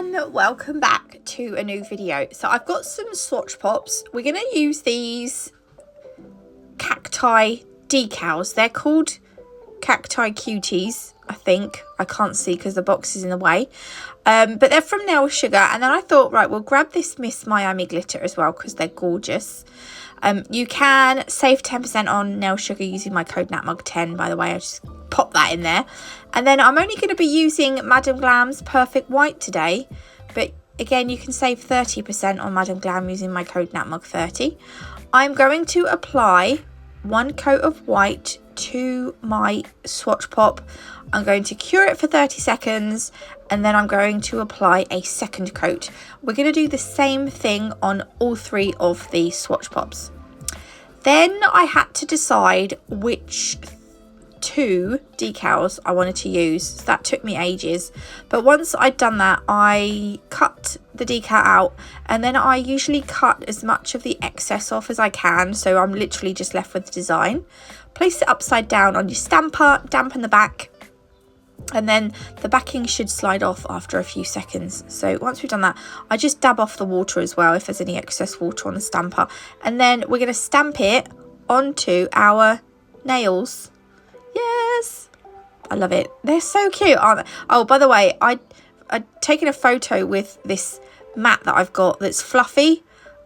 everyone, welcome back to a new video. So I've got some swatch pops. We're going to use these cacti decals. They're called Cacti Cuties, I think. I can't see because the box is in the way. But they're from Nail Sugar. And then I thought, right, we'll grab this Miss Miami glitter as well because they're gorgeous. You can save 10% on Nail Sugar using my code NATMUG10, by the way. I just pop that in there. And then I'm only going to be using Madam Glam's Perfect White today. But again, you can save 30% on Madam Glam using my code NATMUG30. I'm going to apply one coat of white to my swatch pop. I'm going to cure it for 30 seconds and then I'm going to apply a second coat. We're going to do the same thing on all three of the swatch pops. Then I had to decide which two decals I wanted to use. So that took me ages, but once I'd done that, I cut the decal out and then I usually cut as much of the excess off as I can, so I'm literally just left with the design. Place it upside down on your stamper, dampen the back, and then the backing should slide off after a few seconds. So once we've done that, I just dab off the water as well if there's any excess water on the stamper, and then we're going to stamp it onto our nails. Yes, I love it. They're so cute, aren't they? Oh, by the way, I'd taken a photo with this mat that I've got that's fluffy,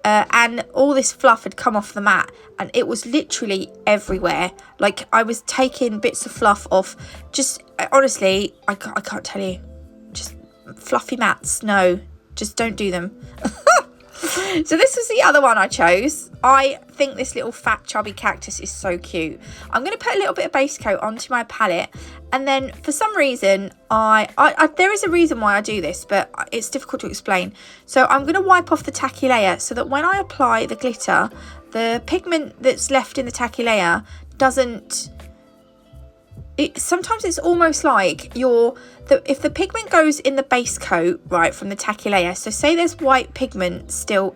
and all this fluff had come off the mat and it was literally everywhere. Like I was taking bits of fluff off. Just honestly, I can't tell you. Just fluffy mats, no, just don't do them. So this was the other one I chose. I think this little fat chubby cactus is so cute. I'm going to put a little bit of base coat onto my palette, and then for some reason there is a reason why I do this, but it's difficult to explain. So I'm going to wipe off the tacky layer so that when I apply the glitter, the pigment that's left in the tacky layer doesn't... sometimes it's almost like if the pigment goes in the base coat, right, from the tacky layer, so say there's white pigment still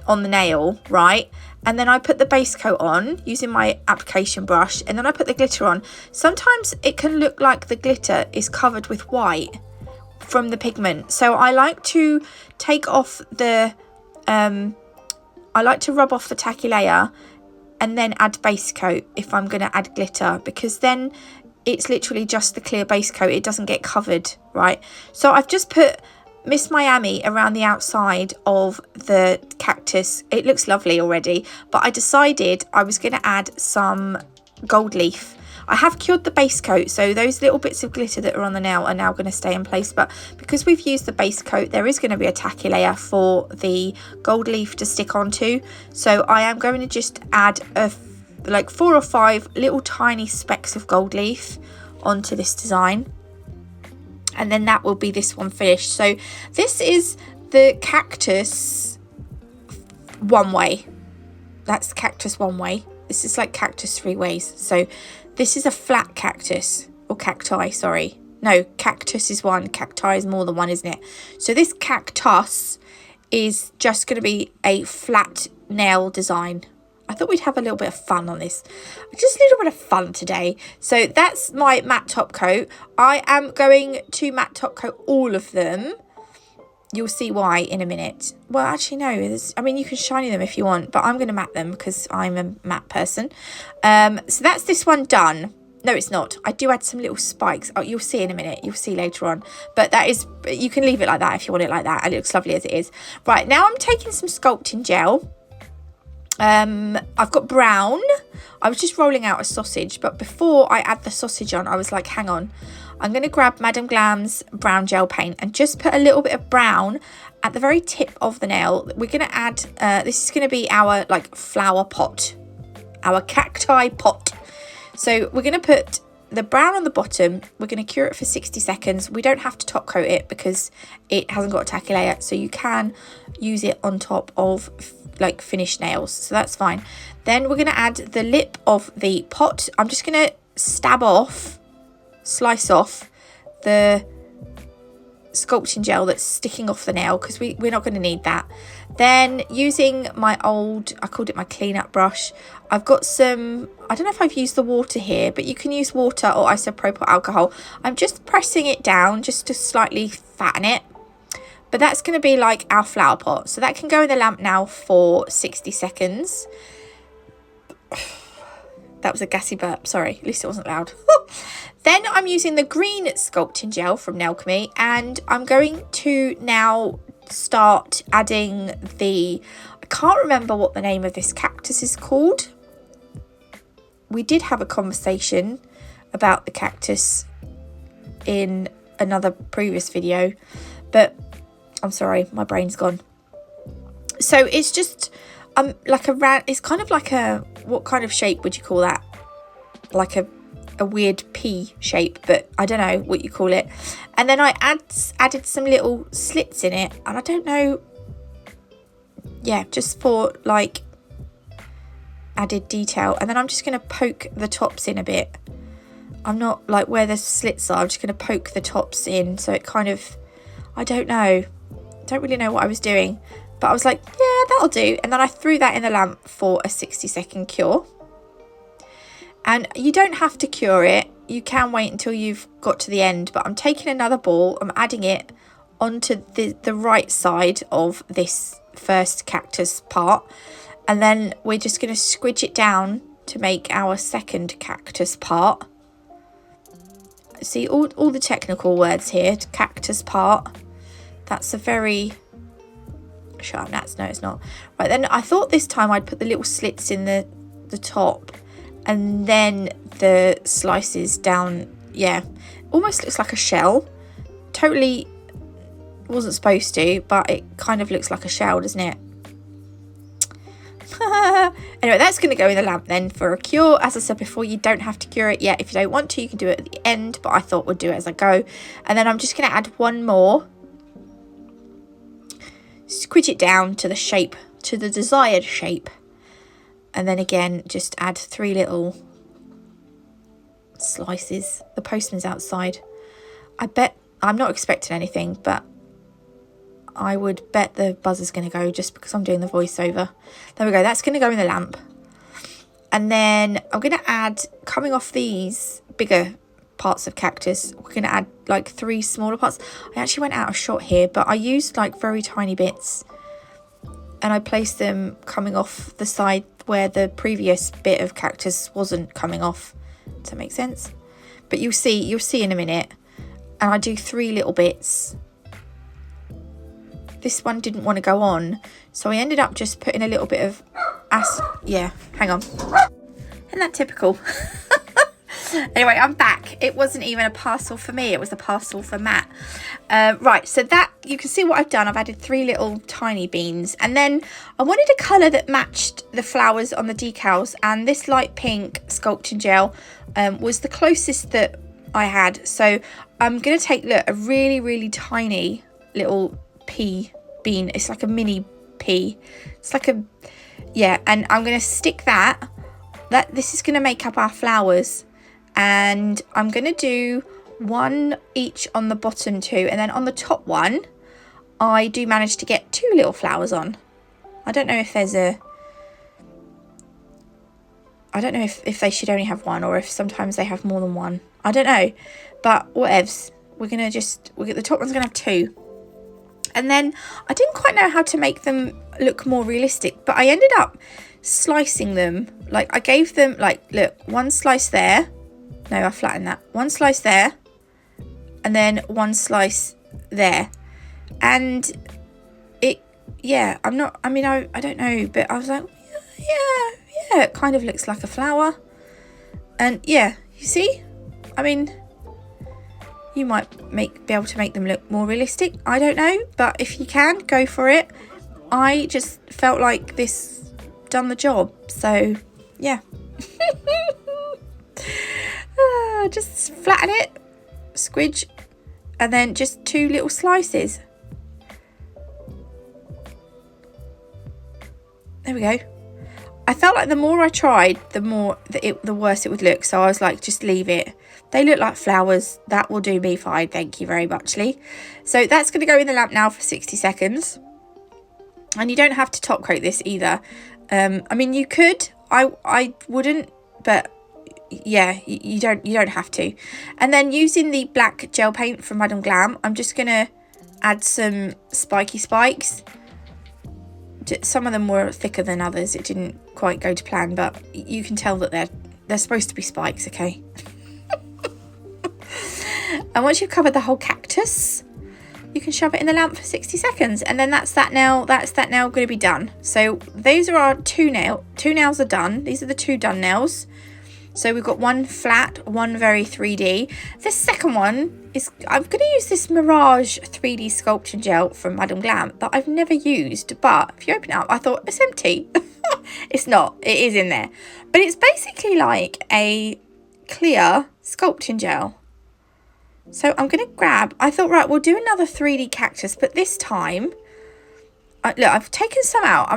on the nail, right, and then I put the base coat on using my application brush and then I put the glitter on, sometimes it can look like the glitter is covered with white from the pigment. So I like to take off the I like to rub off the tacky layer and then add base coat if I'm going to add glitter, because then it's literally just the clear base coat, it doesn't get covered, right? So I've just put Miss Miami around the outside of the cactus. It looks lovely already, but I decided I was going to add some gold leaf. I have cured the base coat, so those little bits of glitter that are on the nail are now going to stay in place, but because we've used the base coat, there is going to be a tacky layer for the gold leaf to stick onto. So I am going to just add like 4 or 5 little tiny specks of gold leaf onto this design, and then that will be this one finished. So this is the cactus one way. That's cactus one way. This is like cactus 3 ways. So this is a flat cactus, or cacti, sorry. No, cactus is one, cacti is more than one, isn't it? So this cactus is just going to be a flat nail design. I thought we'd have a little bit of fun on this. Just a little bit of fun today. So that's my matte top coat. I am going to matte top coat all of them. You'll see why in a minute. Well, actually, no. I mean, you can shiny them if you want, but I'm going to matte them because I'm a matte person. So that's this one done. No, it's not. I do add some little spikes. Oh, you'll see in a minute. You'll see later on. But that is, you can leave it like that if you want it like that. And it looks lovely as it is. Right, now I'm taking some sculpting gel. I've got brown. I was just rolling out a sausage, but before I add the sausage on, I was like, hang on. I'm going to grab Madam Glam's brown gel paint and just put a little bit of brown at the very tip of the nail. We're going to add, this is going to be our like flower pot, our cacti pot. So we're going to put the brown on the bottom. We're going to cure it for 60 seconds. We don't have to top coat it because it hasn't got a tacky layer. So you can use it on top of like finished nails. So that's fine. Then we're going to add the lip of the pot. I'm just going to slice off the sculpting gel that's sticking off the nail because we're not going to need that. Then using my old, I called it my cleanup brush, I've got some, I don't know if I've used the water here, but you can use water or isopropyl alcohol. I'm just pressing it down just to slightly fatten it. but that's going to be like our flower pot. So that can go in the lamp now for 60 seconds. That was a gassy burp, sorry, at least it wasn't loud. Then I'm using the green sculpting gel from nailchemy, and I'm going to now start adding I can't remember what the name of this cactus is called. We did have a conversation about the cactus in another previous video, but I'm sorry, my brain's gone. So it's just like a round, it's kind of like a, what kind of shape would you call that? Like a weird pea shape, but I don't know what you call it. And then I added some little slits in it, and I don't know, yeah, just for like added detail. And then I'm just going to poke the tops in a bit. I'm not like where the slits are, I'm just going to poke the tops in, so it kind of, I don't really know what I was doing, but I was like, yeah, that'll do. And then I threw that in the lamp for a 60-second cure. And you don't have to cure it, you can wait until you've got to the end, but I'm taking another ball, I'm adding it onto the right side of this first cactus part, and then we're just going to squidge it down to make our second cactus part. See, all the technical words here, cactus part, that's a very, shut up Nats, no it's not. Right, then I thought this time I'd put the little slits in the top, and then the slices down. Yeah, almost looks like a shell. Totally wasn't supposed to, but it kind of looks like a shell, doesn't it? Anyway, that's going to go in the lamp then for a cure. As I said before, you don't have to cure it yet. If you don't want to, you can do it at the end, but I thought we'd do it as I go. And then I'm just going to add one more, squidge it down to the shape, to the desired shape. And then again, just add 3 little slices. The postman's outside. I bet, I'm not expecting anything, but I would bet the buzzer's going to go just because I'm doing the voiceover. There we go, that's going to go in the lamp. And then I'm going to add, coming off these bigger parts of cactus, we're going to add like 3 smaller parts. I actually went out of shot here, but I used like very tiny bits, and I placed them coming off the side where the previous bit of cactus wasn't coming off. Does that make sense? But you'll see in a minute. And I do 3 little bits. This one didn't want to go on, so I ended up just putting a little bit of yeah, hang on. Isn't that typical? Anyway, I'm back. It wasn't even a parcel for me, it was a parcel for Matt. Right, so that, you can see what I've done. I've added 3 little tiny beans, and then I wanted a colour that matched the flowers on the decals, and this light pink sculpting gel was the closest that I had. So I'm going to take, look, a really tiny little pea bean. It's like a mini pea. It's like a, yeah, and I'm going to stick that this is going to make up our flowers. And I'm going to do 1 each on the bottom 2, and then on the top one I do manage to get 2 little flowers on. I don't know if there's a, I don't know if they should only have 1, or if sometimes they have more than 1. I don't know, but whatevs. We're going to the top one's going to have 2. And then I didn't quite know how to make them look more realistic, but I ended up slicing them. Like I gave them, like, look, 1 slice there. No, I flattened that. 1 slice there, and then 1 slice there. And it, yeah, I don't know, but I was like, yeah, it kind of looks like a flower. And yeah, you see? I mean, you might be able to make them look more realistic. I don't know, but if you can, go for it. I just felt like this done the job, so yeah. Just flatten it, squidge, and then just 2 little slices. There we go. I felt like the more I tried, the worse it would look, so I was like, just leave it. They look like flowers. That will do me fine, thank you very much, Lee. So that's going to go in the lamp now for 60 seconds. And you don't have to top coat this either. I mean, you could. I wouldn't, but yeah, you don't have to. And then using the black gel paint from Glam, I'm just gonna add some spiky spikes. Some of them were thicker than others. It didn't quite go to plan, but you can tell that they're supposed to be spikes, okay? And once you've covered the whole cactus, you can shove it in the lamp for 60 seconds, and then that's that nail going to be done. So these are our two nails are done. These are the 2 done nails. So we've got one flat, one very 3D. This second one is, I'm going to use this Mirage 3D sculpting gel from Madame Glam that I've never used, but if you open it up, I thought it's empty. It's not, it is in there. But it's basically like a clear sculpting gel. So I'm going to grab, I thought, right, we'll do another 3D cactus, but this time, look, I've taken some out.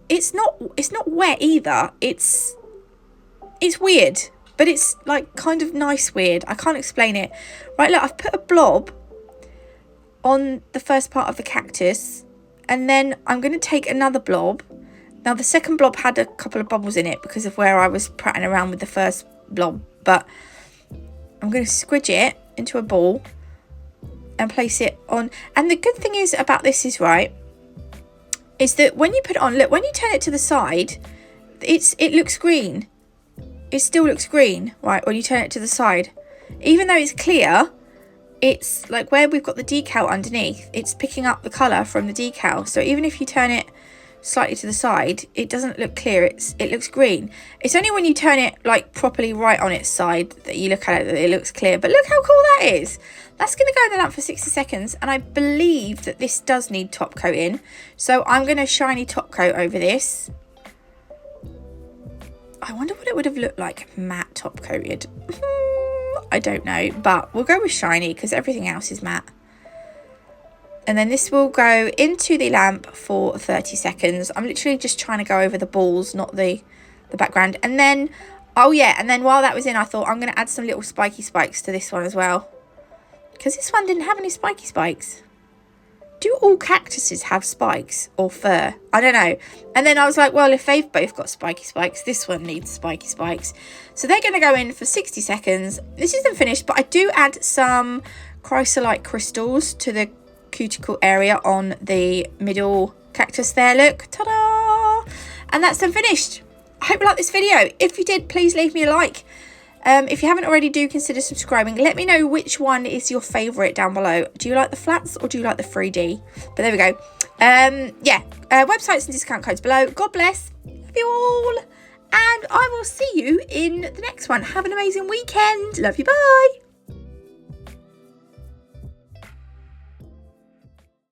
It's not wet either. It's weird, but it's like kind of nice weird. I can't explain it. Right, look, I've put a blob on the first part of the cactus, and then I'm going to take another blob. Now, the second blob had a couple of bubbles in it because of where I was prattling around with the first blob, but I'm going to squidge it into a ball and place it on. And the good thing is about this is, right, is that when you put it on, look, when you turn it to the side, it looks green. It still looks green, right, when you turn it to the side. Even though it's clear, it's like where we've got the decal underneath, it's picking up the colour from the decal. So even if you turn it slightly to the side, it doesn't look clear, it looks green. It's only when you turn it like properly right on its side that you look at it that it looks clear. But look how cool that is. That's going to go in the lamp for 60 seconds, and I believe that this does need top coating. So I'm going to shiny top coat over this. I wonder what it would have looked like matte top coated. I don't know, but we'll go with shiny because everything else is matte. And then this will go into the lamp for 30 seconds. I'm literally just trying to go over the balls, not the background. And then, oh yeah, and then while that was in, I thought I'm going to add some little spiky spikes to this one as well, because this one didn't have any spiky spikes. Do all cactuses have spikes or fur? I don't know. And then I was like, well, if they've both got spiky spikes, this one needs spiky spikes. So they're going to go in for 60 seconds. This isn't finished, but I do add some chrysolite crystals to the cuticle area on the middle cactus there. Look, ta-da! And that's then finished. I hope you liked this video. If you did, please leave me a like. If you haven't already, do consider subscribing. Let me know which one is your favourite down below. Do you like the flats or do you like the 3D? But there we go. Yeah, websites and discount codes below. God bless. Love you all. And I will see you in the next one. Have an amazing weekend. Love you. Bye.